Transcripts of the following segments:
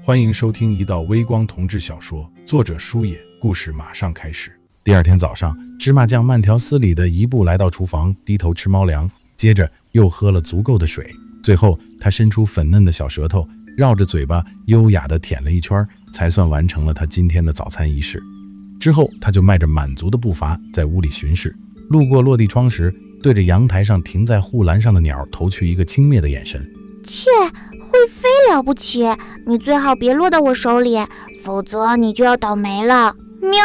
欢迎收听一道微光同志小说，作者书野，故事马上开始。第二天早上，芝麻酱慢条斯理地一步来到厨房，低头吃猫粮，接着又喝了足够的水，最后他伸出粉嫩的小舌头，绕着嘴巴优雅地舔了一圈，才算完成了他今天的早餐仪式。之后他就迈着满足的步伐在屋里巡视，路过落地窗时，对着阳台上停在护栏上的鸟投去一个轻蔑的眼神。切，会飞了不起，你最好别落到我手里，否则你就要倒霉了。喵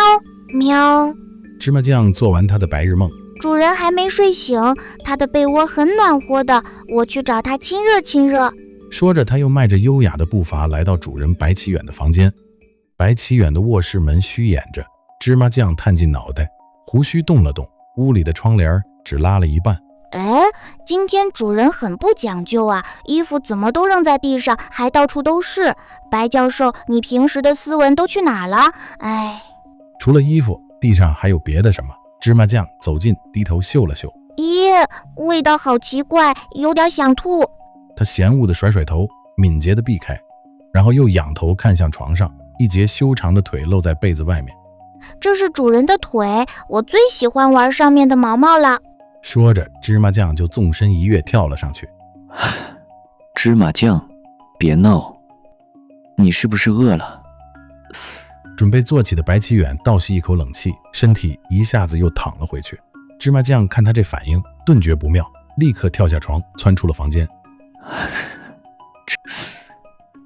喵。芝麻酱做完他的白日梦，主人还没睡醒，他的被窝很暖和的，我去找他亲热亲热。说着他又迈着优雅的步伐来到主人白启远的房间。白启远的卧室门虚掩着，芝麻酱探进脑袋，胡须动了动，屋里的窗帘只拉了一半。今天主人很不讲究啊，衣服怎么都扔在地上，还到处都是。白教授，你平时的斯文都去哪了？除了衣服，地上还有别的什么？芝麻酱走近，低头嗅了嗅。咦，味道好奇怪，有点想吐。他嫌恶地甩甩头，敏捷地避开，然后又仰头看向床上，一截修长的腿露在被子外面。这是主人的腿，我最喜欢玩上面的毛毛了。说着，芝麻酱就纵身一跃跳了上去。芝麻酱，别闹，你是不是饿了？准备坐起的白启远倒吸一口冷气，身体一下子又躺了回去。芝麻酱看他这反应，顿觉不妙，立刻跳下床，窜出了房间。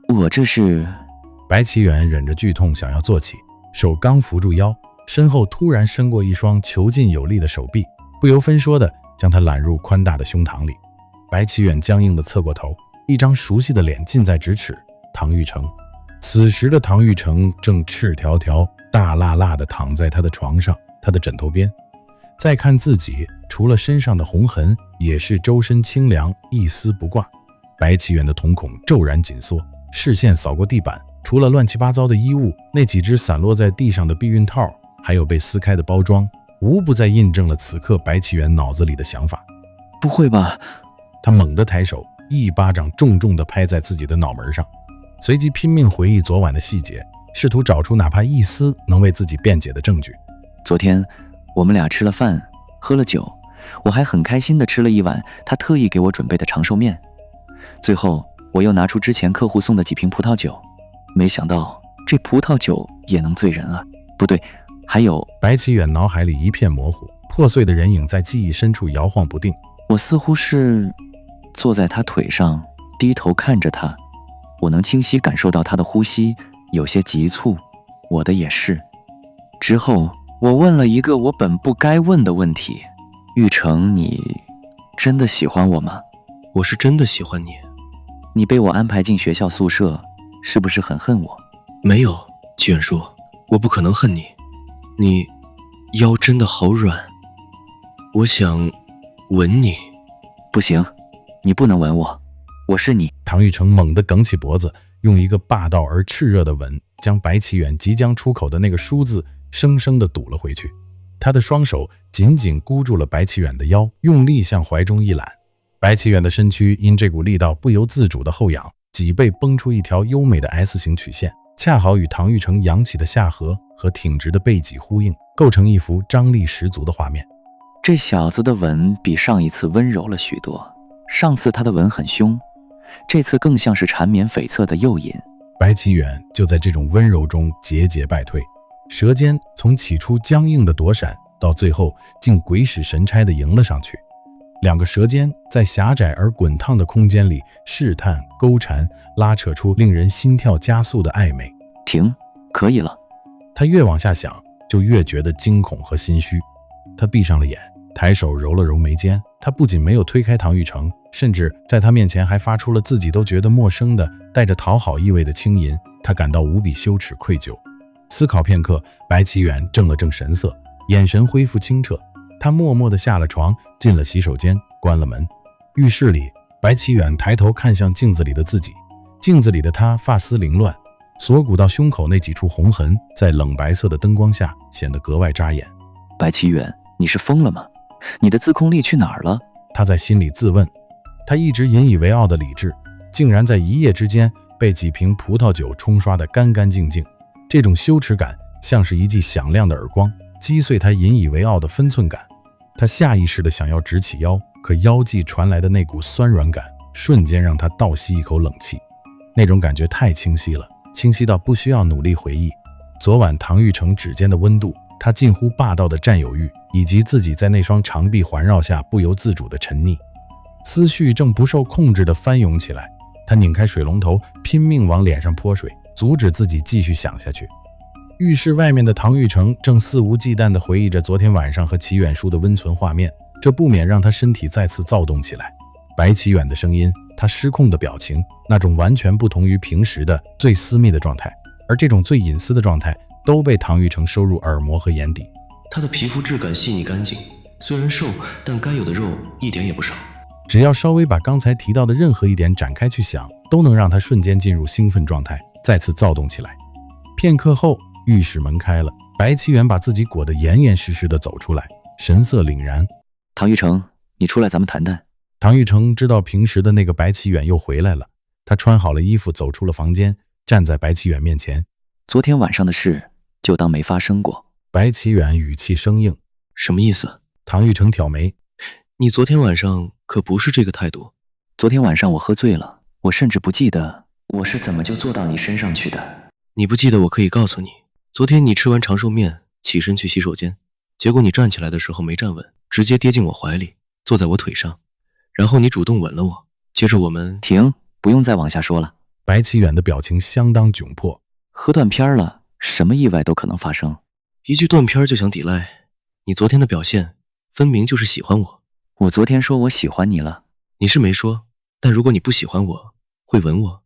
我这是……白启远忍着剧痛想要坐起，手刚扶住腰，身后突然伸过一双遒劲有力的手臂，不由分说地将他揽入宽大的胸膛里。白启远僵硬地侧过头，一张熟悉的脸近在咫尺，唐玉成。此时的唐玉成正赤条条大辣辣地躺在他的床上，他的枕头边。再看自己，除了身上的红痕，也是周身清凉，一丝不挂。白启远的瞳孔骤然紧缩，视线扫过地板，除了乱七八糟的衣物，那几只散落在地上的避孕套，还有被撕开的包装，无不在印证了此刻白启远脑子里的想法。不会吧？他猛地抬手，一巴掌重重地拍在自己的脑门上，随即拼命回忆昨晚的细节，试图找出哪怕一丝能为自己辩解的证据。昨天我们俩吃了饭，喝了酒，我还很开心地吃了一碗他特意给我准备的长寿面。最后我又拿出之前客户送的几瓶葡萄酒，没想到这葡萄酒也能醉人啊！不对，还有……白启远脑海里一片模糊，破碎的人影在记忆深处摇晃不定。我似乎是坐在他腿上，低头看着他，我能清晰感受到他的呼吸有些急促，我的也是。之后我问了一个我本不该问的问题：玉成，你真的喜欢我吗？我是真的喜欢你。你被我安排进学校宿舍，是不是很恨我？没有，启远叔，我不可能恨你。你腰真的好软，我想吻你。不行，你不能吻我，我是你。唐玉成猛地梗起脖子，用一个霸道而炽热的吻，将白启远即将出口的那个书字生生地堵了回去。他的双手紧紧箍住了白启远的腰，用力向怀中一揽。白启远的身躯因这股力道不由自主的后仰，脊背绷出一条优美的 S 型曲线，恰好与唐玉成扬起的下颌和挺直的背脊呼应，构成一幅张力十足的画面。这小子的吻比上一次温柔了许多，上次他的吻很凶，这次更像是缠绵悱恻的诱引。白启远就在这种温柔中节节败退，舌尖从起初僵硬的躲闪，到最后竟鬼使神差地迎了上去。两个舌尖在狭窄而滚烫的空间里试探、勾缠、拉扯出令人心跳加速的暧昧。停，可以了。他越往下想，就越觉得惊恐和心虚。他闭上了眼，抬手揉了揉眉间。他不仅没有推开唐玉成，甚至在他面前还发出了自己都觉得陌生的带着讨好意味的轻吟。他感到无比羞耻愧疚。思考片刻，白启远正了正神色，眼神恢复清澈。他默默地下了床，进了洗手间，关了门。浴室里，白启远抬头看向镜子里的自己，镜子里的他发丝凌乱，锁骨到胸口那几处红痕在冷白色的灯光下显得格外扎眼。白启远，你是疯了吗？你的自控力去哪儿了？他在心里自问。他一直引以为傲的理智，竟然在一夜之间被几瓶葡萄酒冲刷得干干净净，这种羞耻感像是一记响亮的耳光，击碎他引以为傲的分寸感。他下意识地想要直起腰，可腰际传来的那股酸软感瞬间让他倒吸一口冷气。那种感觉太清晰了，清晰到不需要努力回忆。昨晚唐玉成指尖的温度，他近乎霸道的占有欲，以及自己在那双长臂环绕下不由自主的沉溺。思绪正不受控制地翻涌起来，他拧开水龙头，拼命往脸上泼水，阻止自己继续想下去。浴室外面的唐玉成正肆无忌惮地回忆着昨天晚上和齐远书的温存画面，这不免让他身体再次躁动起来。白齐远的声音，他失控的表情，那种完全不同于平时的最私密的状态，而这种最隐私的状态都被唐玉成收入耳膜和眼底。他的皮肤质感细腻干净，虽然瘦，但该有的肉一点也不少。只要稍微把刚才提到的任何一点展开去想，都能让他瞬间进入兴奋状态，再次躁动起来。片刻后，浴室门开了，白齐远把自己裹得严严实实地走出来，神色凛然。唐玉成，你出来咱们谈谈。唐玉成知道平时的那个白齐远又回来了，他穿好了衣服走出了房间，站在白齐远面前。昨天晚上的事就当没发生过。白齐远语气生硬。什么意思？唐玉成挑眉。你昨天晚上可不是这个态度。昨天晚上我喝醉了，我甚至不记得我是怎么就坐到你身上去的。你不记得我可以告诉你，昨天你吃完长寿面起身去洗手间，结果你站起来的时候没站稳，直接跌进我怀里，坐在我腿上，然后你主动吻了我，接着我们……停，不用再往下说了。白齐远的表情相当窘迫。喝断片了，什么意外都可能发生。一句断片就想抵赖，你昨天的表现分明就是喜欢我。我昨天说我喜欢你了。你是没说，但如果你不喜欢我，会吻我。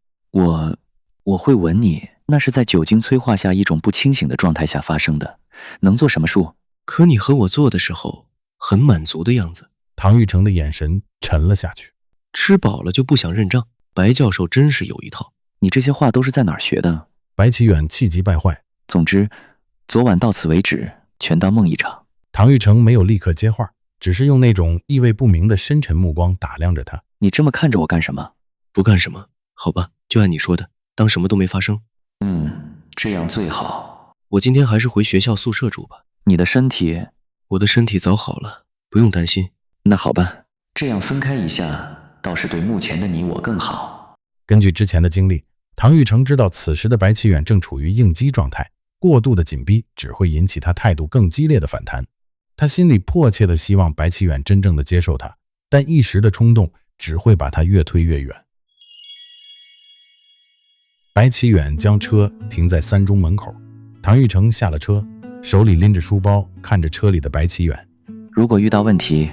我会吻你，那是在酒精催化下一种不清醒的状态下发生的，能做什么数？可你和我做的时候很满足的样子。唐玉成的眼神沉了下去。吃饱了就不想认账，白教授真是有一套。你这些话都是在哪儿学的？白齐远气急败坏。总之，昨晚到此为止，全当梦一场。唐玉成没有立刻接话，只是用那种意味不明的深沉目光打量着他。你这么看着我干什么？不干什么，好吧，就按你说的，当什么都没发生。这样最好。我今天还是回学校宿舍住吧。你的身体……我的身体早好了，不用担心。那好吧，这样分开一下，倒是对目前的你我更好。根据之前的经历，唐玉成知道此时的白齐远正处于应激状态，过度的紧逼只会引起他态度更激烈的反弹。他心里迫切地希望白齐远真正的接受他，但一时的冲动只会把他越推越远。白齐远将车停在三中门口，唐玉成下了车，手里拎着书包，看着车里的白齐远。如果遇到问题，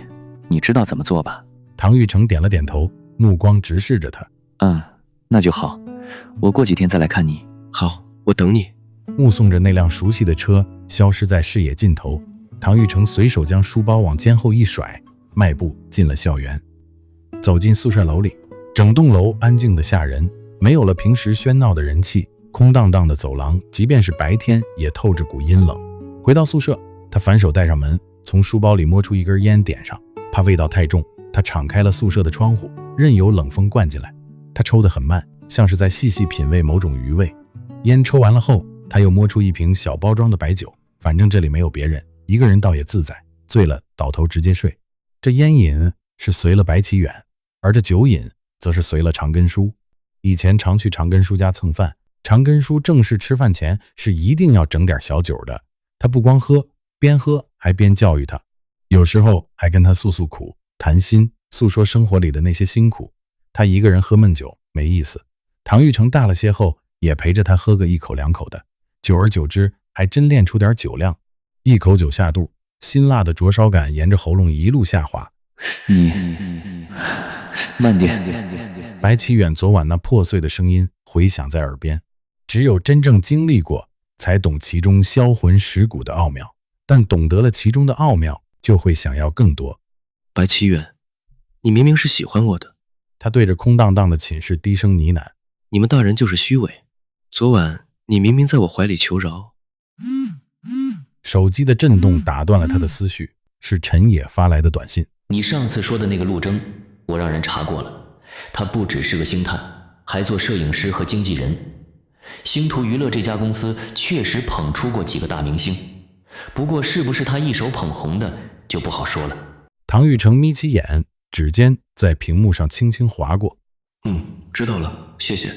你知道怎么做吧？唐玉成点了点头，目光直视着他。那就好，我过几天再来看你。好，我等你。目送着那辆熟悉的车消失在视野尽头，唐玉成随手将书包往肩后一甩，迈步进了校园。走进宿舍楼里，整栋楼安静的吓人，没有了平时喧闹的人气，空荡荡的走廊，即便是白天也透着股阴冷。回到宿舍，他反手带上门，从书包里摸出一根烟点上，怕味道太重，他敞开了宿舍的窗户，任由冷风灌进来。他抽得很慢，像是在细细品味某种余味。烟抽完了后，他又摸出一瓶小包装的白酒，反正这里没有别人，一个人倒也自在，醉了倒头直接睡。这烟瘾是随了白齐远，而这酒瘾则是随了长根叔。以前常去长根叔家蹭饭，长根叔正式吃饭前是一定要整点小酒的。他不光喝，边喝还边教育他，有时候还跟他诉诉苦，谈心，诉说生活里的那些辛苦。他一个人喝闷酒没意思，唐玉成大了些后也陪着他喝个一口两口的，久而久之还真练出点酒量。一口酒下肚，辛辣的灼烧感沿着喉咙一路下滑。你慢点。白齐远昨晚那破碎的声音回响在耳边，只有真正经历过才懂其中销魂蚀骨的奥妙，但懂得了其中的奥妙就会想要更多。白齐远，你明明是喜欢我的。他对着空荡荡的寝室低声呢喃，你们大人就是虚伪。昨晚你明明在我怀里求饶。手机的震动打断了他的思绪，是陈野发来的短信。你上次说的那个陆征，我让人查过了，他不只是个星探，还做摄影师和经纪人。星途娱乐这家公司确实捧出过几个大明星，不过是不是他一手捧红的就不好说了。唐玉成眯起眼，指尖在屏幕上轻轻划过。知道了，谢谢。